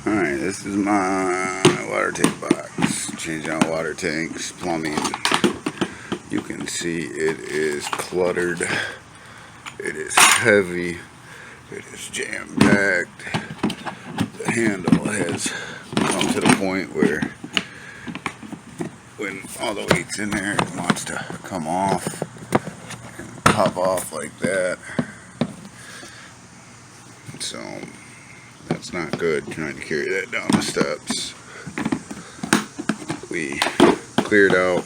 Alright, this is my water tank box. Changing out water tanks, plumbing. You can see it is cluttered. It is heavy. It is jam-packed. The handle has come to the point where when all the weight's in there, it wants to come off and pop off like that. So that's not good, trying to carry that down the steps. We cleared out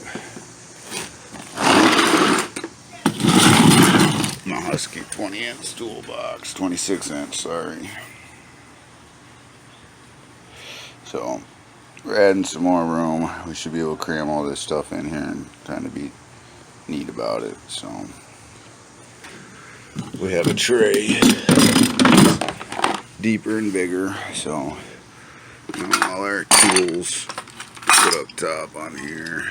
my Husky 20-inch toolbox, 26-inch, sorry. So we're adding some more room. We should be able to cram all this stuff in here and trying to be neat about it. So we have a tray, deeper and bigger, so all our tools put up top on here.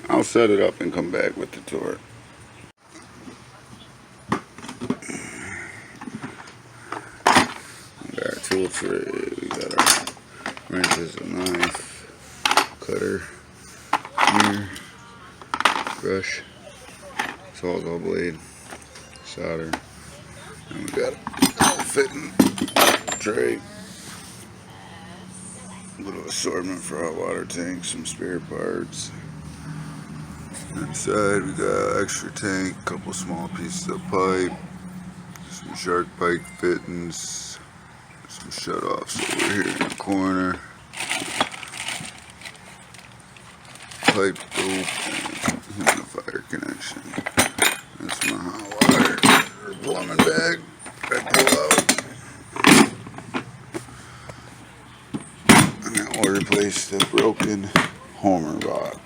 I'll set it up and come back with the torque. We got our tool tray, we got our wrenches, a knife, cutter, here, brush, sawzall blade, solder, and we got a fitting tray. A little assortment for our water tank, some spare parts. Inside we got extra tank, couple small pieces of pipe, some shark pipe fittings, some shutoffs over here in the corner, pipe loop, and humidifier connection. That's my hot water or plumbing bag I pull out. And now we'll replace the broken Homer box.